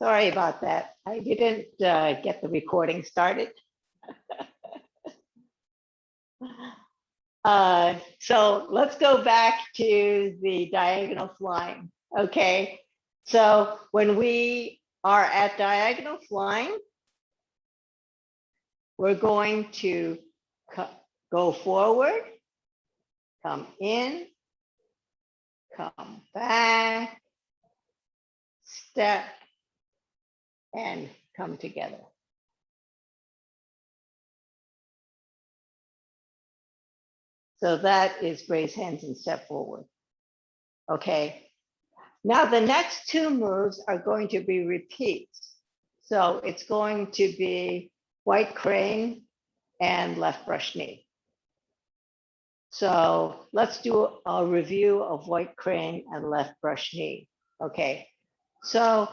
Sorry about that. I didn't get the recording started. So let's go back to the diagonal flying. Okay, so when we are at diagonal flying, we're going to go forward, come in, come back, step, and come together. So that is raise hands and step forward. Okay. Now the next two moves are going to be repeats. So it's going to be white crane and left brush knee. So let's do a review of white crane and left brush knee. Okay. So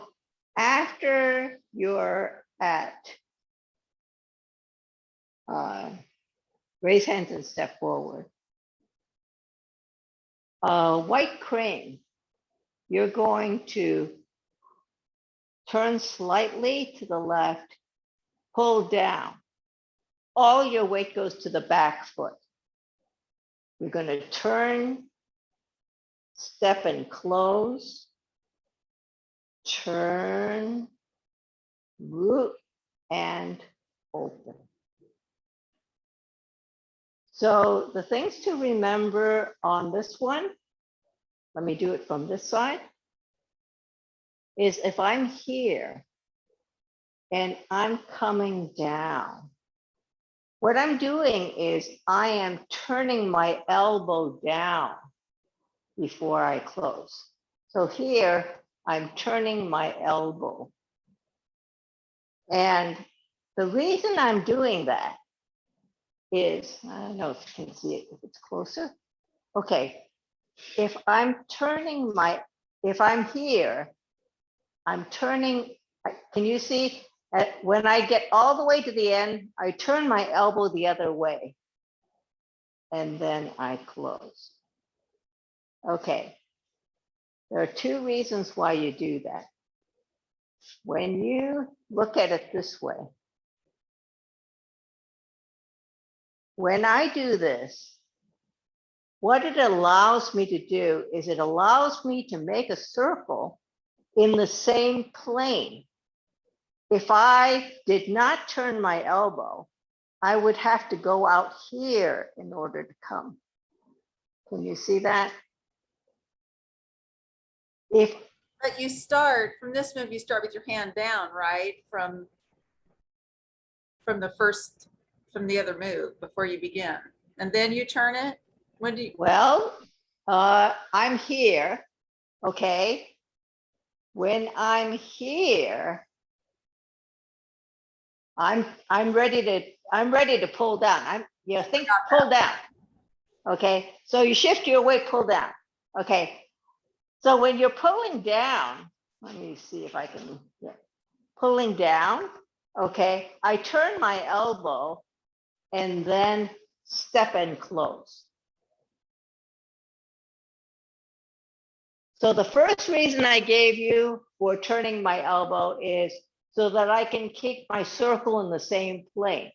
after you're at raise hands and step forward, white crane, you're going to turn slightly to the left, pull down. All your weight goes to the back foot. You're going to turn, step and close, turn, root, and open. So the things to remember on this one, let me do it from this side, is if I'm here and I'm coming down, what I'm doing is I am turning my elbow down before I close. So here I'm turning my elbow. And the reason I'm doing that is, I don't know if you can see it, if it's closer. Okay, if I'm turning if I'm here, I'm turning, can you see? When I get all the way to the end, I turn my elbow the other way. And then I close. Okay, there are two reasons why you do that. When you look at it this way, when I do this, what it allows me to do is it allows me to make a circle in the same plane. If I did not turn my elbow, I would have to go out here in order to come. Can you see that? But you start from this move, you start with your hand down, right? From the other move before you begin. And then you turn it? When do you? Well, I'm here, okay? When I'm here, I'm ready to pull down. Think pull down. Okay, so you shift your weight, pull down. Okay, so when you're pulling down, let me see if I can, pulling down, okay, I turn my elbow and then step and close. So the first reason I gave you for turning my elbow is so that I can keep my circle in the same plane.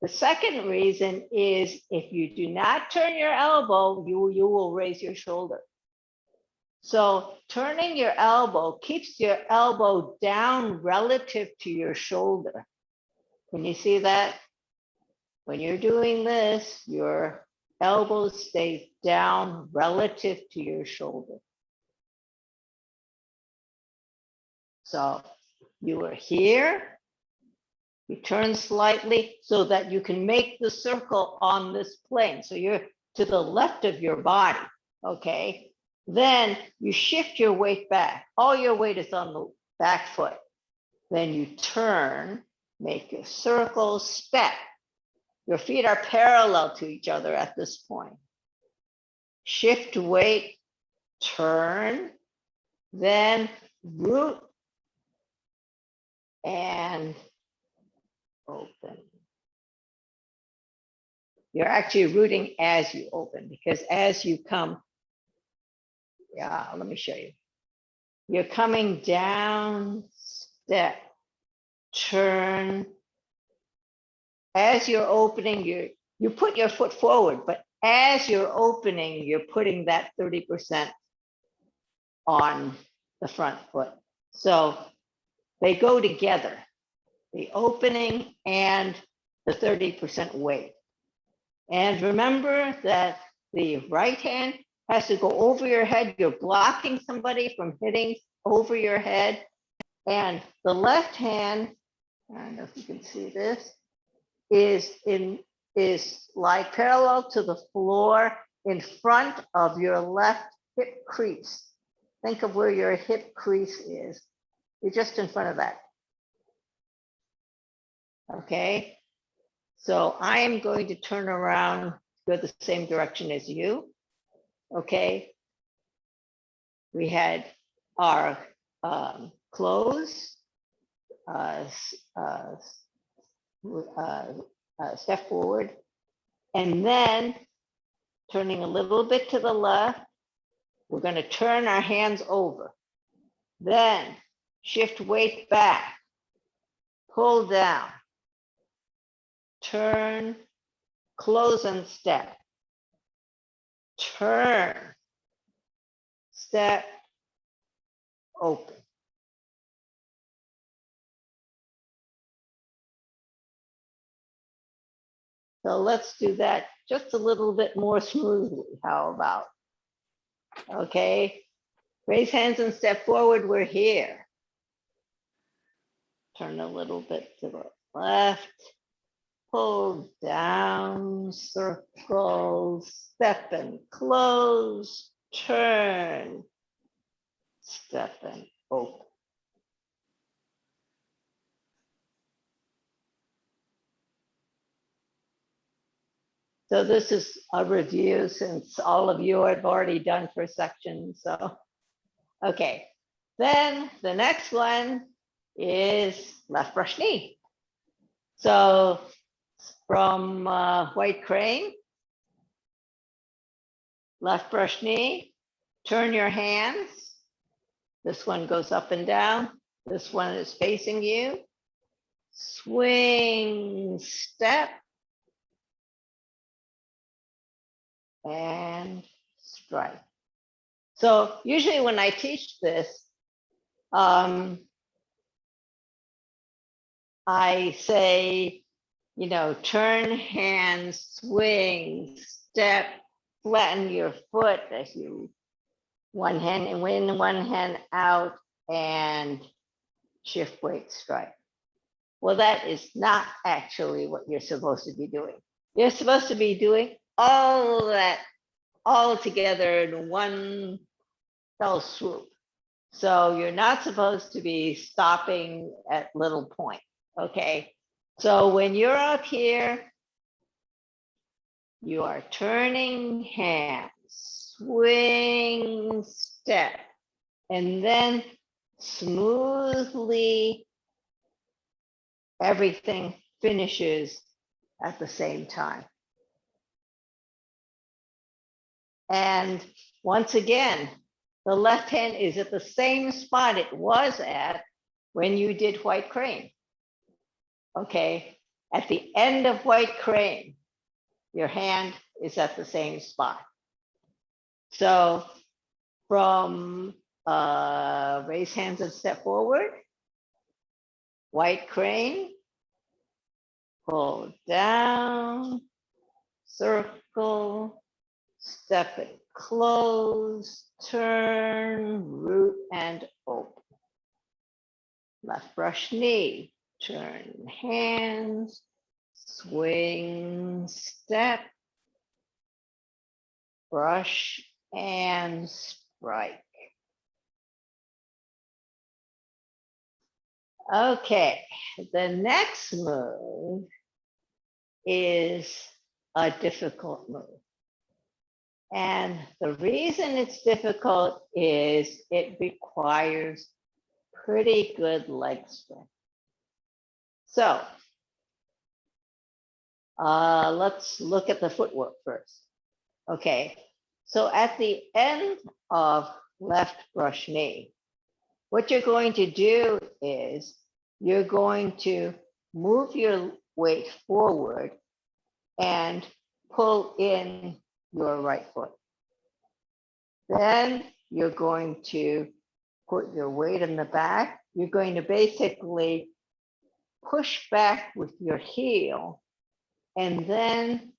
The second reason is if you do not turn your elbow, you will raise your shoulder. So turning your elbow keeps your elbow down relative to your shoulder. Can you see that? When you're doing this, your elbow stays down relative to your shoulder. So you are here, you turn slightly so that you can make the circle on this plane. So you're to the left of your body, okay? Then you shift your weight back. All your weight is on the back foot. Then you turn, make your circle, step. Your feet are parallel to each other at this point. Shift weight, turn, then root and open. You're actually rooting as you open because as you come, let me show you. you're coming down, step, turn. As you're opening, you put your foot forward, but as you're opening, you're putting that 30% on the front foot. So they go together, the opening and the 30% weight. And remember that the right hand has to go over your head. You're blocking somebody from hitting over your head. And the left hand, I don't know if you can see this, is like parallel to the floor in front of your left hip crease. Think of where your hip crease is. You're just in front of that. Okay. So I am going to turn around, go the same direction as you. Okay. We had our close, step forward, and then turning a little bit to the left, we're going to turn our hands over. Then shift weight back, pull down, turn, close and step, turn, step, open. So let's do that just a little bit more smoothly. How about? Okay. Raise hands and step forward. We're here. Turn a little bit to the left. Pull down, circle, step and close, turn, step and open. So this is a review since all of you have already done first section. So, okay. Then the next one is left brush knee. So from white crane, left brush knee, turn your hands. This one goes up and down. This one is facing you. Swing, step, and strike. So usually when I teach this, I say, you know, turn hands, swing, step, flatten your foot as you one hand in, one hand out, and shift weight, strike. Well, that is not actually what you're supposed to be doing. You're supposed to be doing all that all together in one fell swoop. So you're not supposed to be stopping at little point, okay? So when you're up here, you are turning hands, swing, step, and then smoothly everything finishes at the same time. And once again, the left hand is at the same spot it was at when you did white crane. Okay, at the end of white crane, your hand is at the same spot. So from raise hands and step forward, white crane, pull down, circle, step and close, turn, root and open. Left brush knee, turn hands, swing, step, brush and strike. Okay, the next move is a difficult move. And the reason it's difficult is it requires pretty good leg strength. So let's look at the footwork first. Okay, so at the end of left brush knee, what you're going to do is you're going to move your weight forward and pull in your right foot. Then you're going to put your weight in the back. You're going to basically push back with your heel and then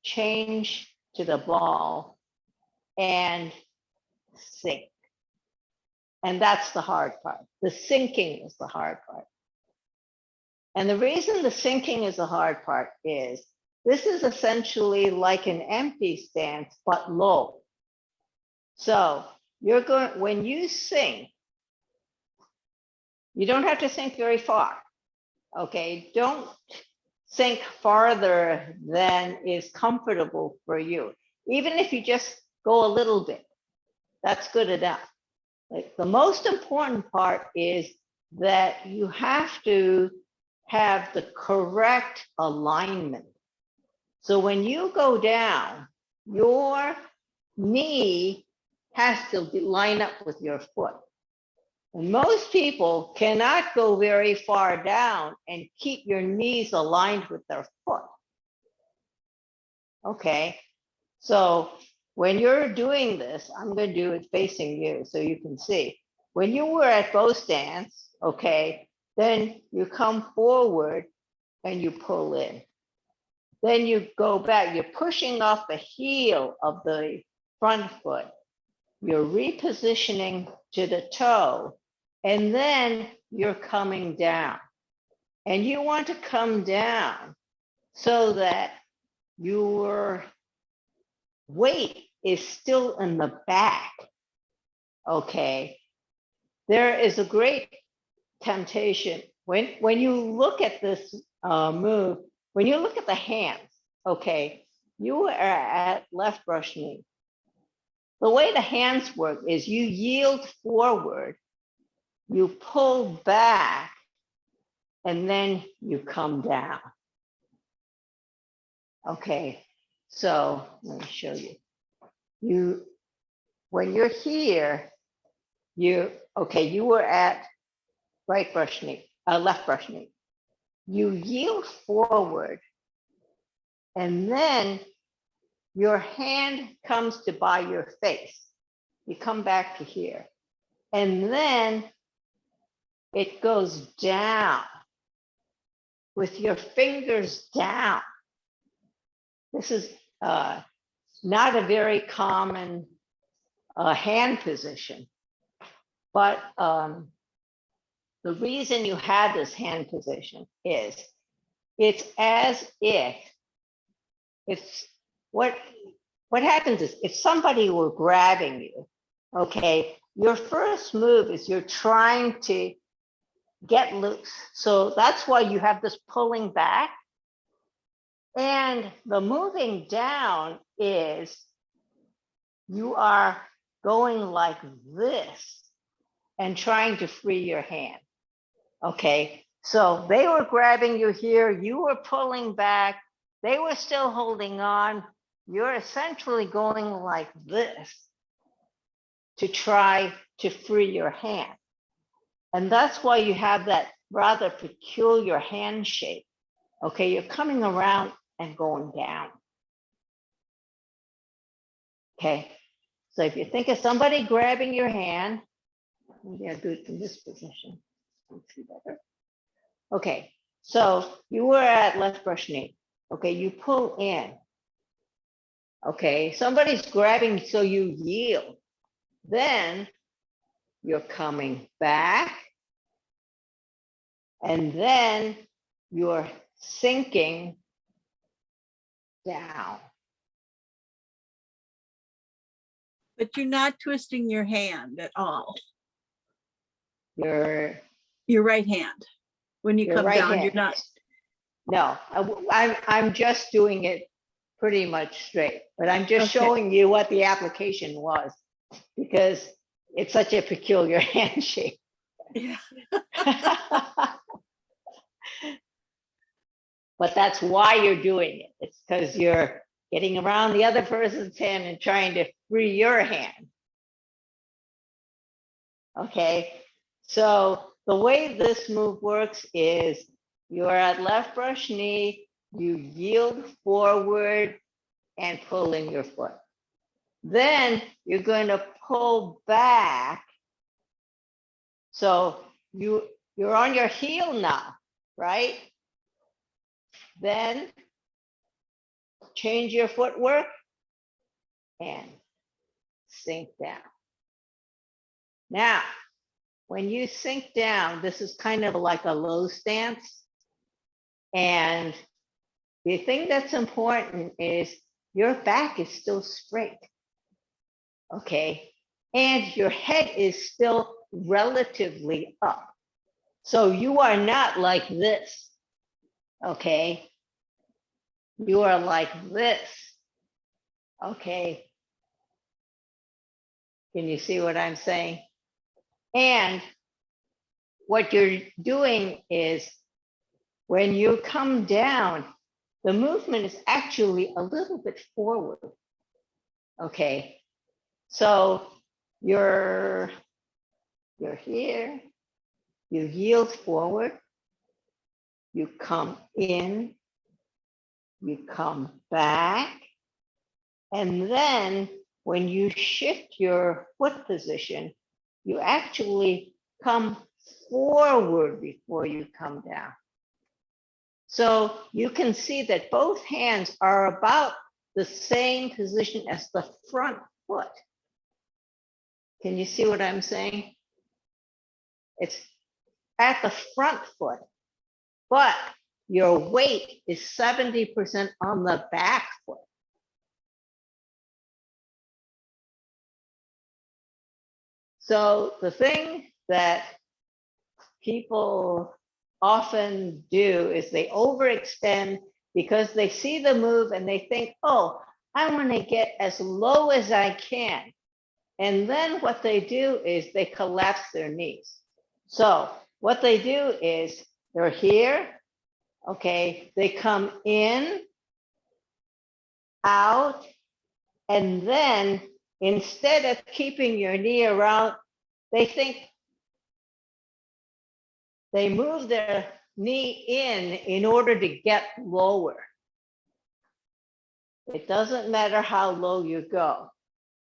change to the ball and sink. And that's the hard part. The sinking is the hard part. And the reason the sinking is the hard part is this is essentially like an empty stance, but low. So you're going, when you sink, you don't have to sink very far. Okay, don't sink farther than is comfortable for you. Even if you just go a little bit, that's good enough. Like, the most important part is that you have to have the correct alignment. So when you go down, your knee has to line up with your foot. And most people cannot go very far down and keep your knees aligned with their foot. Okay, so when you're doing this, I'm going to do it facing you so you can see. When you were at bow stance, okay, then you come forward and you pull in. Then you go back, you're pushing off the heel of the front foot. You're repositioning to the toe, and then you're coming down. And you want to come down so that your weight is still in the back. Okay. There is a great temptation when you look at this move, when you look at the hands, okay, you are at left brush knee. The way the hands work is you yield forward, you pull back, and then you come down. Okay, so let me show you. When you're here, you were at right brush knee, left brush knee. You yield forward, and then your hand comes to by your face. You come back to here, and then it goes down with your fingers down. This is not a very common hand position, but the reason you have this hand position is it's as if it's what happens is if somebody were grabbing you, okay, your first move is you're trying to get loose. So that's why you have this pulling back. And the moving down is you are going like this and trying to free your hand. Okay, so they were grabbing you here, you were pulling back, they were still holding on. You're essentially going like this to try to free your hand. And that's why you have that rather peculiar hand shape. Okay, you're coming around and going down. Okay, so if you think of somebody grabbing your hand, maybe I'll do it from this position. See better. Okay, so you were at left brush knee. Okay, you pull in. Okay, somebody's grabbing, so you yield. Then you're coming back, and then you're sinking down. But you're not twisting your hand at all. Your right hand. When you come right down, hand. you're not. No, I'm just doing it pretty much straight, but I'm just Okay. showing you what the application was because it's such a peculiar hand shape. Yeah. But that's why you're doing it. It's because you're getting around the other person's hand and trying to free your hand. Okay, So the way this move works is you're at left brush knee, you yield forward and pull in your foot. Then you're going to pull back. So you're on your heel now, right? Then change your footwork and sink down. Now, when you sink down, this is kind of like a low stance. And the thing that's important is your back is still straight. Okay. And your head is still relatively up. So you are not like this. Okay. You are like this. Okay. Can you see what I'm saying? And what you're doing is when you come down, the movement is actually a little bit forward. Okay. So you're here, you yield forward, you come in, you come back, and then when you shift your foot position, you actually come forward before you come down. So you can see that both hands are about the same position as the front foot. Can you see what I'm saying? It's at the front foot, but your weight is 70% on the back foot. So the thing that people often do is they overextend because they see the move and they think, oh, I want to get as low as I can. And then what they do is they collapse their knees. So what they do is they're here, okay, they come in, out, and then instead of keeping your knee around, they think they move their knee in order to get lower. It doesn't matter how low you go.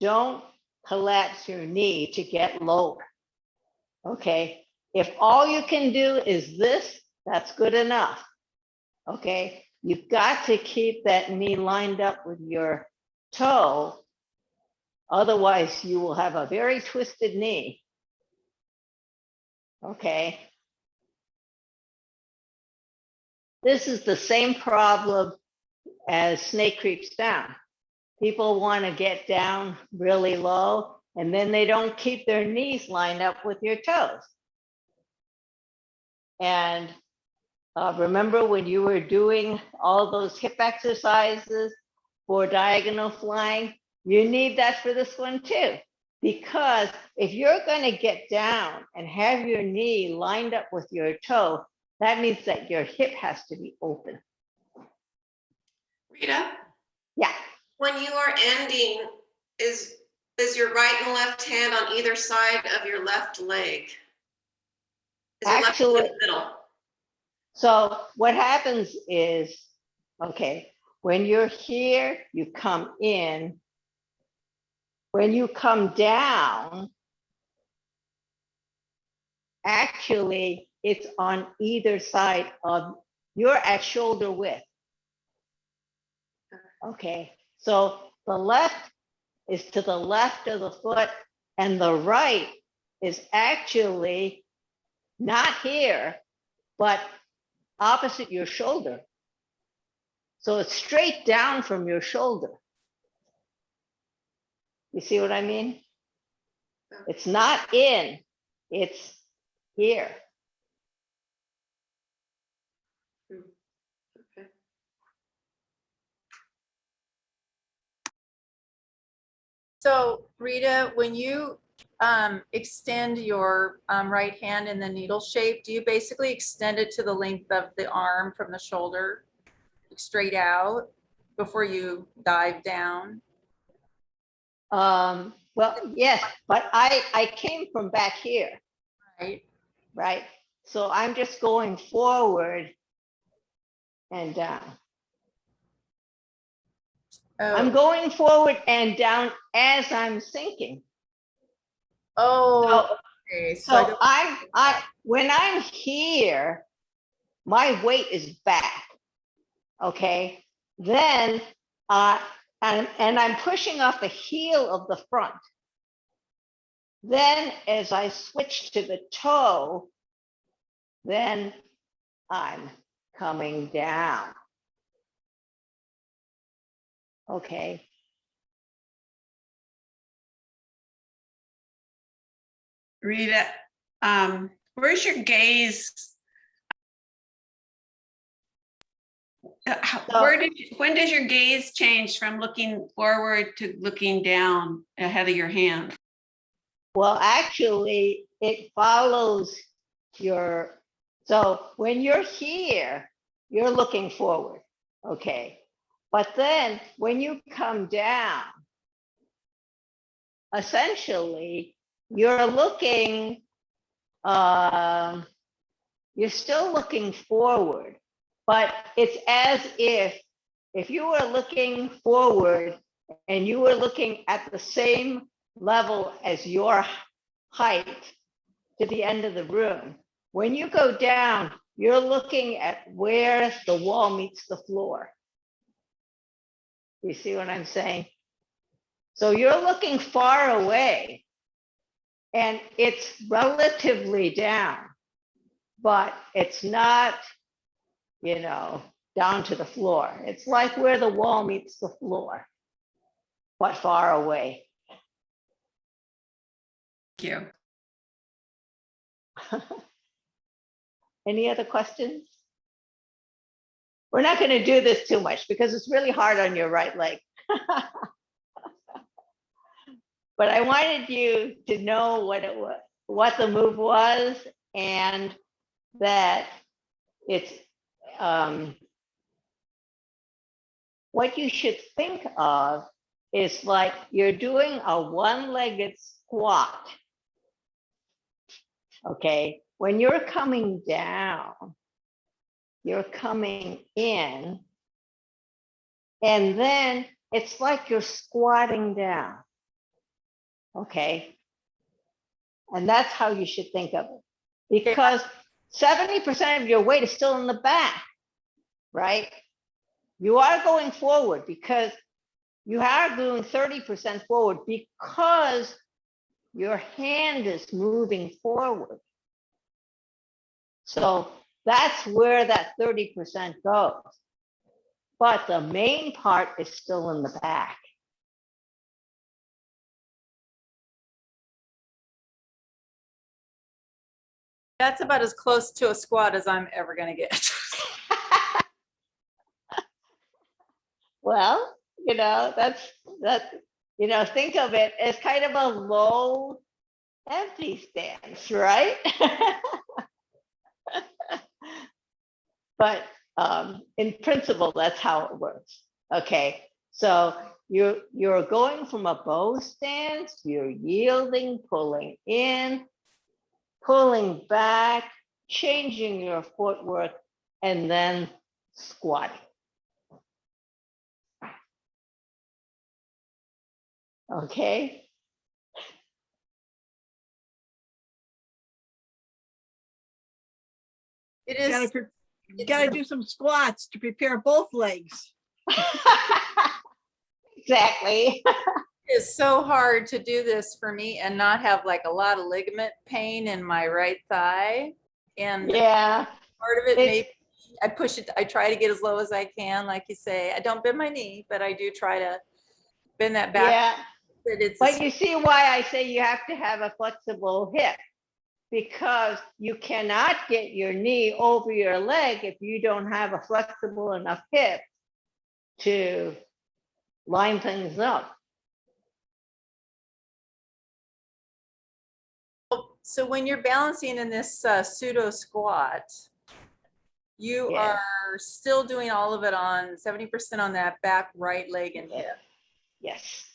Don't collapse your knee to get lower. Okay, if all you can do is this, that's good enough. Okay, you've got to keep that knee lined up with your toe. Otherwise, you will have a very twisted knee. Okay. This is the same problem as snake creeps down. People want to get down really low, and then they don't keep their knees lined up with your toes. And remember when you were doing all those hip exercises for diagonal flying, you need that for this one too. Because if you're going to get down and have your knee lined up with your toe, that means that your hip has to be open. Rita, Yeah. when you are ending, is your right and left hand on either side of your left leg? Is your left Actually, leg in the middle? So what happens is, okay, when you're here, you come in. When you come down, actually, it's on either side of, you're at shoulder width. Okay, so the left is to the left of the foot, and the right is actually not here, but opposite your shoulder. So it's straight down from your shoulder. You see what I mean? It's not in, it's here. Okay. So Rita, when you extend your right hand in the needle shape, do you basically extend it to the length of the arm from the shoulder straight out before you dive down? Well, yes, but I came from back here. Right. right? So I'm just going forward and down. I'm Oh, going forward and down as I'm sinking. oh, okay. So I So don't- when I'm here, my weight is back. Okay. Then, and I'm pushing off the heel of the front. Then as I switch to the toe, then I'm coming down. Okay. Rita, where's your gaze? When does your gaze change from looking forward to looking down ahead of your hand? Well, actually, it follows your, so when you're here, you're looking forward, okay? But then when you come down, essentially, you're looking, you're still looking forward, but it's as if you were looking forward and you were looking at the same level as your height to the end of the room. When you go down, you're looking at where the wall meets the floor. You see what I'm saying? So you're looking far away and it's relatively down, but it's not, you know, down to the floor. It's like where the wall meets the floor, but far away. Thank you. Any other questions? We're not going to do this too much because it's really hard on your right leg. But I wanted you to know what it was, what the move was, and that it's what you should think of is like you're doing a one-legged squat. Okay, when you're coming down, you're coming in, and then it's like you're squatting down. Okay, and that's how you should think of it, because 70% of your weight is still in the back, right? You are going forward because you are doing 30% forward because your hand is moving forward. So that's where that 30% goes. But the main part is still in the back. That's about as close to a squat as I'm ever gonna get. Well, you know, that's, you know, think of it as kind of a low empty stance, right? But in principle, that's how it works. Okay, so you're going from a bow stance, you're yielding, pulling in, pulling back, changing your footwork, and then squatting. Okay. It You is, gotta do some squats to prepare both legs. Exactly. it is so hard to do this for me and not have like a lot of ligament pain in my right thigh. And Yeah. part of it, It's- maybe I push it, I try to get as low as I can, like you say. I don't bend my knee, but I do try to bend that back. Yeah. But it's But you see why I say you have to have a flexible hip, because you cannot get your knee over your leg if you don't have a flexible enough hip to line things up. so when you're balancing in this pseudo squat, you Yeah. are still doing all of it on 70% on that back right leg and hip. Yes.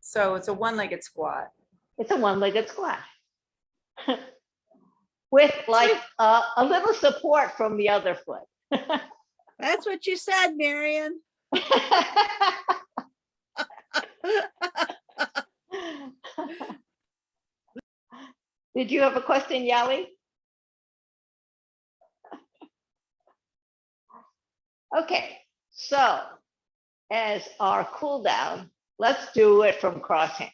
So it's a one-legged squat. It's a one-legged squat. with like a little support from the other foot. That's what you said, Marion. Did you have a question, Yali? Okay, so as our cool down, let's do it from cross hands.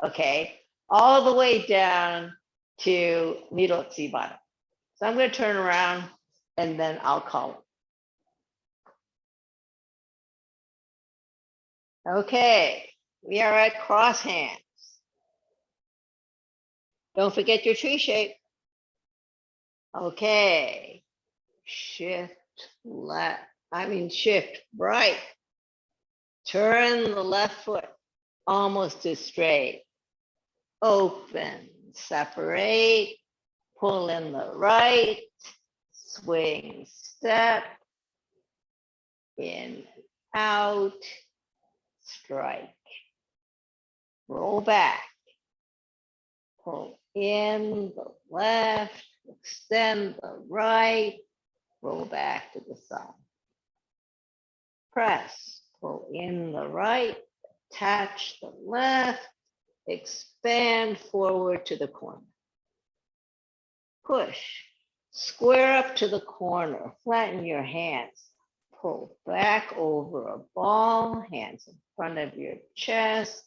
Okay, all the way down to needle at C bottom. So I'm going to turn around and then I'll call it. Okay, we are at cross hands. Don't forget your tree shape. Okay, shift left, shift right. Turn the left foot almost to straight. Open, separate, pull in the right, swing, step, in, out, strike. Roll back, pull in the left, extend the right, roll back to the side. Press, pull in the right, attach the left, expand forward to the corner. Push, square up to the corner, flatten your hands, pull back over a ball, hands in front of your chest,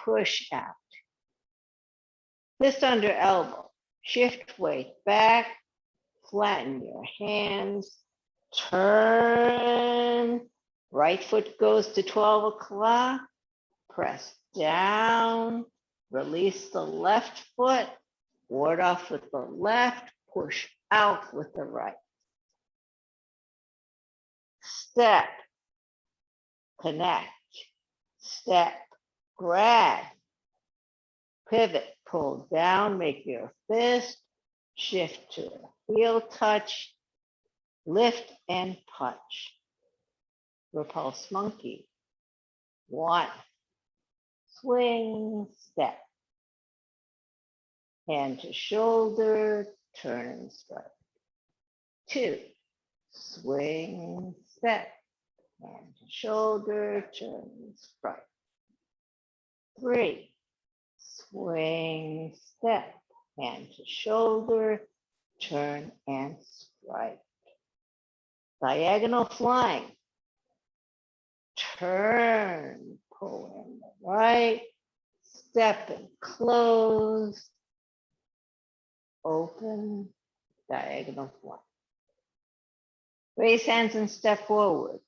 push out. Fist under elbow, shift weight back, flatten your hands, turn, right foot goes to 12 o'clock, press down, release the left foot, ward off with the left, push out with the right. Step, connect, step, grab, pivot, pull down, make your fist, shift to a heel touch, lift and punch. Repulse monkey. 1, swing, step. Hand to shoulder, turn and strike. 2, swing, step. Hand to shoulder, turn and strike. 3, swing, step. Hand to shoulder, turn and strike. Diagonal flying. Turn, pull in the right, step and close, open, diagonal fly. Raise hands and step forward.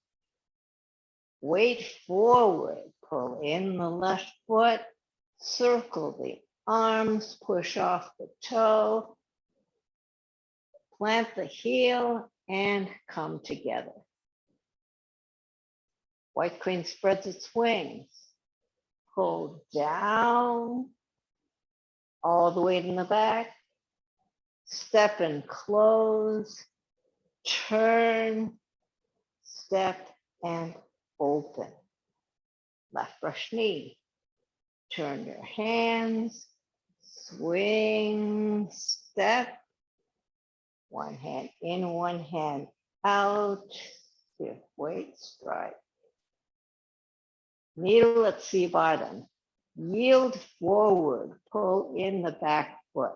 Weight forward, pull in the left foot, circle the arms, push off the toe, plant the heel, and come together. White crane spreads its wings. Pull down, all the way in the back. Step and close, turn, step and open. Left brush knee. Turn your hands, swing, step. One hand in, one hand out. Shift weight, strike. Needle at C bottom. Yield forward, pull in the back foot.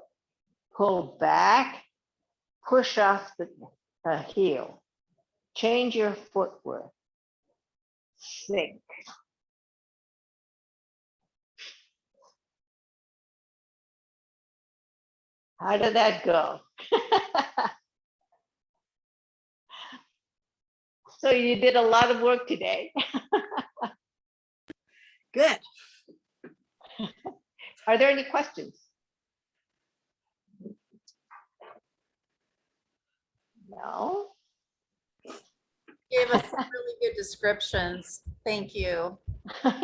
Pull back, push off the heel. Change your footwork. Sink. How did that go? So you did a lot of work today. Good. Are there any questions? No? Gave us some really good descriptions. Thank you.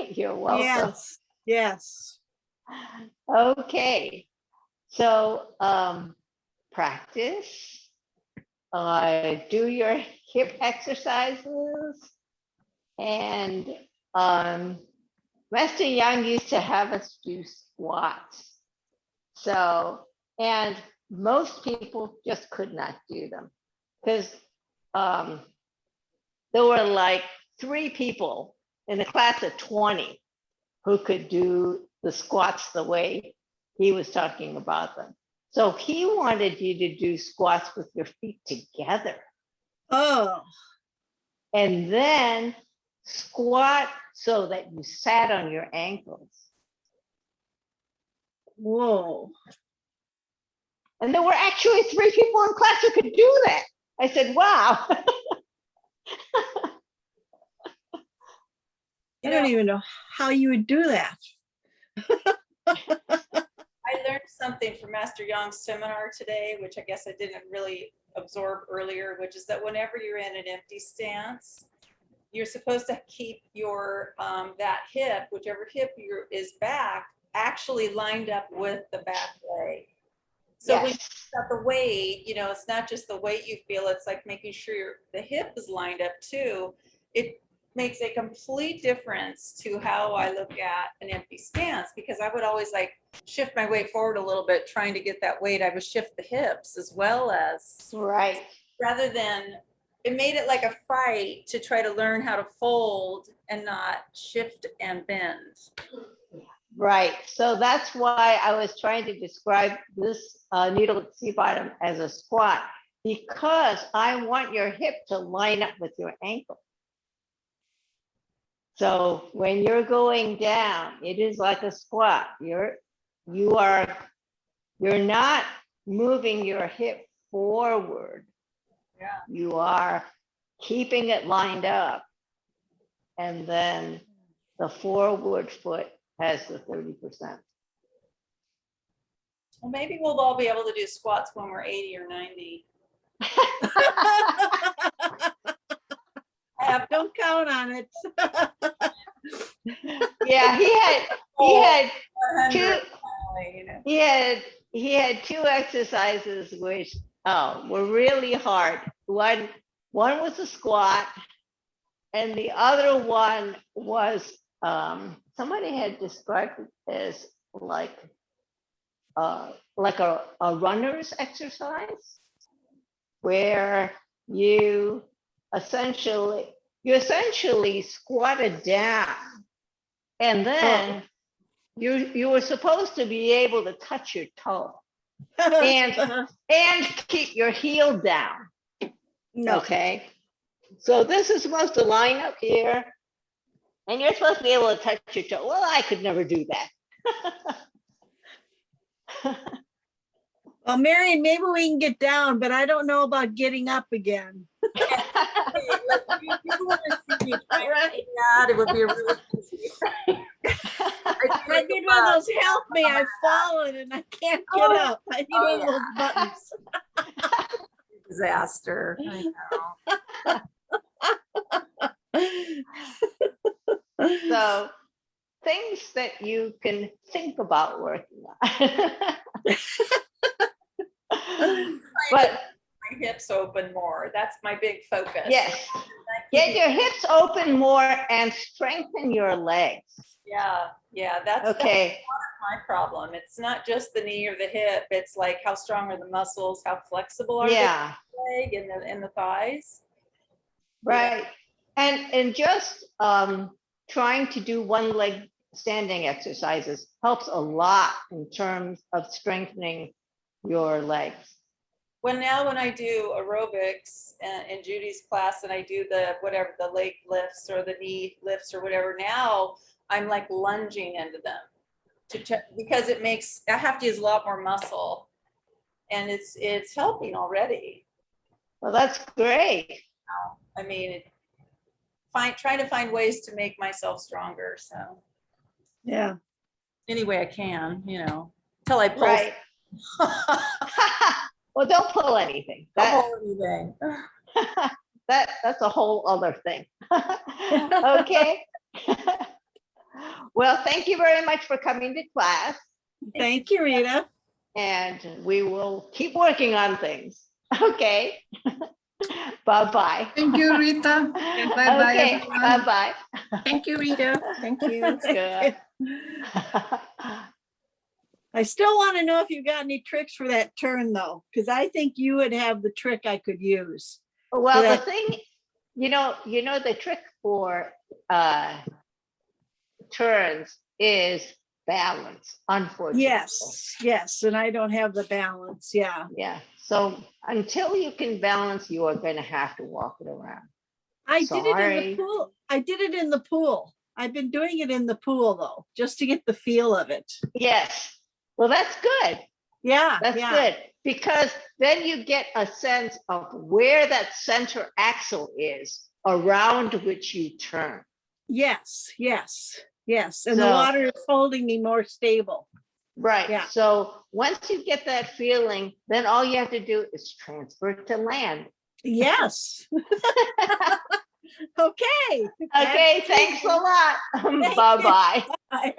You're welcome. Yes, yes. Okay. So practice. Do your hip exercises. And Master Yang used to have us do squats. So, and most people just could not do them because there were like 3 people in a class of 20 who could do the squats the way he was talking about them. So he wanted you to do squats with your feet together Oh, and then squat so that you sat on your ankles. whoa. And there were actually 3 people in class who could do that. I said, wow. I don't even know how you would do that. I learned something from Master Yang's seminar today, which I guess I didn't really absorb earlier, which is that whenever you're in an empty stance, you're supposed to keep your that hip, whichever hip is back, actually lined up with the back leg. So when Yes. you've got the weight, it's not just the weight you feel, it's like making sure the hip is lined up too. It makes a complete difference to how I look at an empty stance, because I would always like shift my weight forward a little bit, trying to get that weight. I would shift the hips as well as, Right. rather than, it made it like a fight to try to learn how to fold and not shift and bend. Right. So that's why I was trying to describe this needle at sea bottom as a squat, because I want your hip to line up with your ankle. So when you're going down, it is like a squat. You're not moving your hip forward. Yeah. You are keeping it lined up. And then the forward foot has the 30%. Well, maybe we'll all be able to do squats when we're 80 or 90. Don't count on it. Yeah, he had 100 two, finally, he had 2 exercises which were really hard. One was a squat, and the other one was somebody had described it as like a runner's exercise, where you essentially squatted down, and then you were supposed to be able to touch your toe and keep your heel down. No. Okay, so this is supposed to line up here, and you're supposed to be able to touch your toe. Well, I could never do that. Well, Marion, maybe we can get down, but I don't know about getting up again. It would be a really easy. I need one of those help me. I've fallen and I can't get up. I need one of those buttons. Disaster. I know. So things that you can think about working on. But My hips open more. That's my big focus. yes, get your hips open more and strengthen your legs. Yeah, that's Okay, my problem. It's not just the knee or the hip. It's like how strong are the muscles, how flexible are yeah, the leg and the thighs. right. And just trying to do one leg standing exercises helps a lot in terms of strengthening your legs. When I do aerobics in Judy's class, and I do the leg lifts or the knee lifts or whatever, now I'm like lunging into them because I have to use a lot more muscle, and it's helping already. Well, that's great. I mean, trying to find ways to make myself stronger. So Yeah. any way I can, till I pull. Right. Well, don't pull anything. Anything. That's a whole other thing. Okay. Well, thank you very much for coming to class, Thank you, Rita. and we will keep working on things. Okay. Bye-bye. Thank you, Rita. Bye-bye, Okay, everyone. bye-bye. Thank you, Rita. Thank you. Good. I still want to know if you got any tricks for that turn though, because I think you would have the trick I could use. Well, the that- thing, the trick for turns is balance, unfortunately. Yes, and I don't have the balance, yeah. Yeah, so until you can balance, you are gonna have to walk it around. I did it in Sorry. the pool. I did it in the pool. I've been doing it in the pool though, just to get the feel of it. Yes, well, that's good. Yeah, That's yeah. good, because then you get a sense of where that center axle is around which you turn. Yes. And the So- water is holding me more stable. Right, Yeah. so once you get that feeling, then all you have to do is transfer it to land. Yes. Okay. Okay, thanks a lot. you. Bye-bye. Bye.